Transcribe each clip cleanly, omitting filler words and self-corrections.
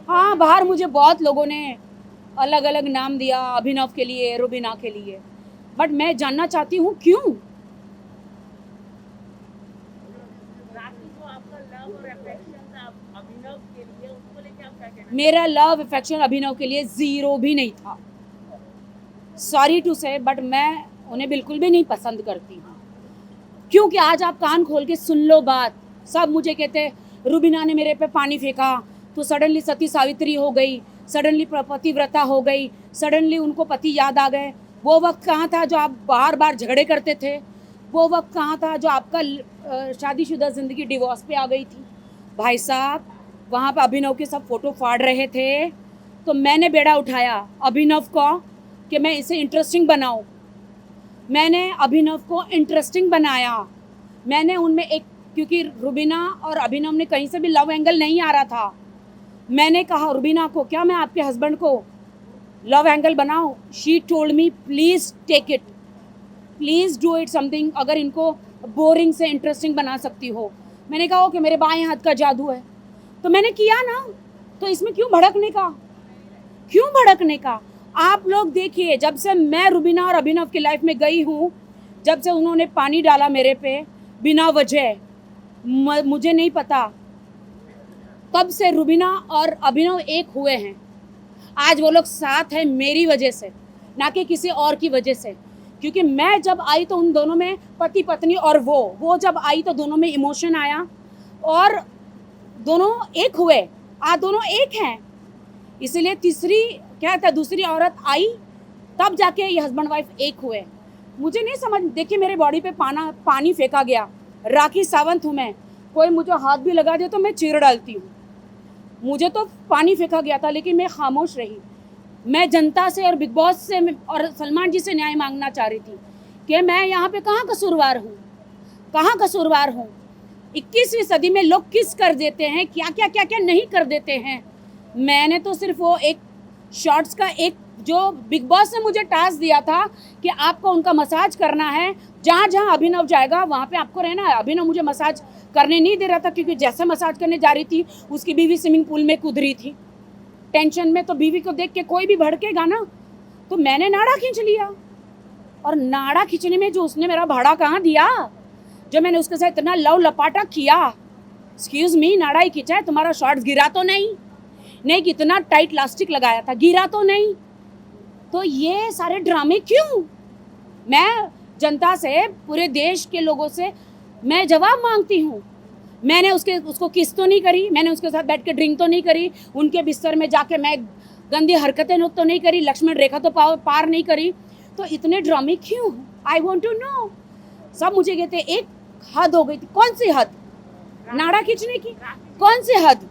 हाँ, बाहर मुझे बहुत लोगों ने अलग अलग नाम दिया, अभिनव के लिए, रुबीना के लिए, बट मैं जानना चाहती हूँ क्यों। मेरा लव अफेक्शन अभिनव के लिए जीरो भी नहीं था, सॉरी टू से, बट मैं उन्हें बिल्कुल भी नहीं पसंद करती हूँ। क्योंकि आज आप कान खोल के सुन लो बात, सब मुझे कहते रुबीना ने मेरे पे पानी फेंका तो सडनली सती सावित्री हो गई, सडनली पतिव्रता हो गई, सडनली उनको पति याद आ गए। वो वक्त कहाँ था जो आप बार बार झगड़े करते थे? वो वक्त कहाँ था जो आपका शादीशुदा ज़िंदगी डिवोर्स पे आ गई थी? भाई साहब, वहाँ पर अभिनव के सब फोटो फाड़ रहे थे, तो मैंने बेड़ा उठाया अभिनव को कि मैं इसे इंटरेस्टिंग बनाऊँ। मैंने अभिनव को इंटरेस्टिंग बनाया। मैंने उनमें एक, क्योंकि रुबीना और अभिनव ने कहीं से भी लव एंगल नहीं आ रहा था, मैंने कहा रुबीना को, क्या मैं आपके हस्बैंड को लव एंगल बनाऊं? She told me please take it, please do it something, अगर इनको बोरिंग से इंटरेस्टिंग बना सकती हो। मैंने कहा कि मेरे बाएं हाथ का जादू है, तो मैंने किया ना, तो इसमें क्यों भड़कने का, क्यों भड़कने का? आप लोग देखिए, जब से मैं रुबीना और अभिनव की लाइफ में गई हूँ, जब से उन्होंने पानी डाला मेरे पे बिना वजह, मुझे नहीं पता, तब से रुबीना और अभिनव एक हुए हैं। आज वो लोग साथ हैं मेरी वजह से, ना कि किसी और की वजह से। क्योंकि मैं जब आई तो उन दोनों में पति पत्नी, और वो जब आई तो दोनों में इमोशन आया और दोनों एक हुए। आज दोनों एक हैं, इसीलिए तीसरी क्या था, दूसरी औरत आई, तब जाके ये हस्बैंड वाइफ एक हुए। मुझे नहीं समझ, देखिए मेरे बॉडी पे पानी फेंका गया, राखी सावंत हूँ मैं, कोई मुझे हाथ भी लगा दे तो मैं चीर डालती हूँ। मुझे तो पानी फेंका गया था, लेकिन मैं खामोश रही। मैं जनता से और बिग बॉस से और सलमान जी से न्याय मांगना चाह रही थी कि मैं यहाँ पे कहाँ कसूरवार हूँ, कहाँ कसूरवार हूँ। 21वीं सदी में लोग किस कर देते हैं, क्या क्या क्या क्या नहीं कर देते हैं। मैंने तो सिर्फ वो एक शॉर्ट्स का, एक जो बिग बॉस ने मुझे टास्क दिया था कि आपको उनका मसाज करना है, जहाँ जहाँ अभिनव जाएगा वहाँ पे आपको रहना है। अभिनव मुझे मसाज करने नहीं दे रहा था, क्योंकि जैसे मसाज करने जा रही थी उसकी बीवी स्विमिंग पूल में कूद रही थी टेंशन में, तो बीवी को देख के कोई भी भड़केगा ना, तो मैंने नाड़ा खींच लिया। और नाड़ा खींचने में जो उसने मेरा भाड़ा कहाँ दिया, जो मैंने उसके साथ इतना लव लपाटा किया, एक्सक्यूज मी, नाड़ा ही खींचा है, तुम्हारा शॉर्ट्स गिरा तो नहीं, कितना टाइट लास्टिक लगाया था, गिरा तो नहीं। तो ये सारे ड्रामे क्यों? मैं जनता से, पूरे देश के लोगों से मैं जवाब मांगती हूँ। मैंने उसको किस तो नहीं करी, मैंने उसके साथ बैठ के ड्रिंक तो नहीं करी, उनके बिस्तर में जाके मैं गंदी हरकतें तो नहीं करी, लक्ष्मण रेखा तो पार नहीं करी। तो इतने ड्रामे क्यों? I want to know. सब मुझे कहते एक हद हो गई थी। कौन सी हद? नाड़ा खींचने की कौन सी हद?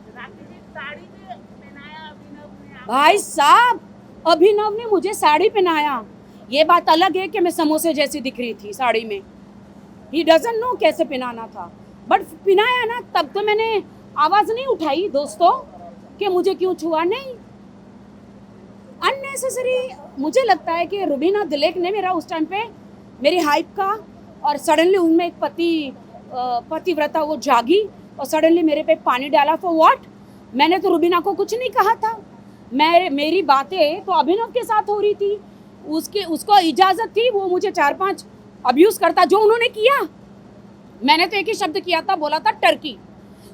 भाई साहब, अभिनव ने मुझे साड़ी पहनाया, ये बात अलग है कि मैं समोसे जैसी दिख रही थी साड़ी में, ही डजंट नो कैसे पहनाना था, बट पहनाया ना, तब तो मैंने आवाज नहीं उठाई दोस्तों कि मुझे क्यों छुआ, नहीं। अननेसेसरी। मुझे लगता है कि रुबीना दिलेक ने मेरा उस टाइम पे मेरी हाइप का, और सडनली उनमें एक पतिव्रता वो जागी और सडनली मेरे पे पानी डाला। For what? मैंने तो रुबीना को कुछ नहीं कहा था, मेरी बातें तो अभिनव के साथ हो रही थी, उसको इजाजत थी, वो मुझे 4-5 अब्यूज करता, जो उन्होंने किया। मैंने तो एक ही शब्द किया था, बोला था टर्की।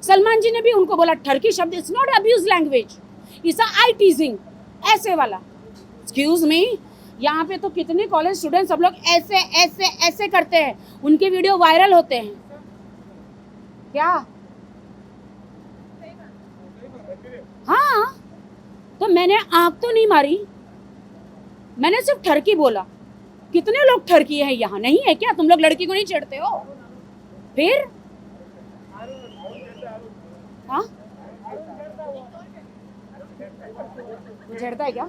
सलमान जी ने भी उनको बोला टर्की शब्द, it's not abuse language, it's I टीजिंग, ऐसे वाला। एक्सक्यूज मी, यहाँ पे तो कितने कॉलेज स्टूडेंट सब लोग ऐसे ऐसे ऐसे करते हैं, उनके वीडियो वायरल होते हैं। क्या? हाँ, तो मैंने आंख तो नहीं मारी, मैंने सिर्फ ठरकी बोला। कितने लोग ठरकी है यहाँ, नहीं है क्या? तुम लोग लड़की को नहीं छेड़ते हो? फिर हाँ, छेड़ता है क्या?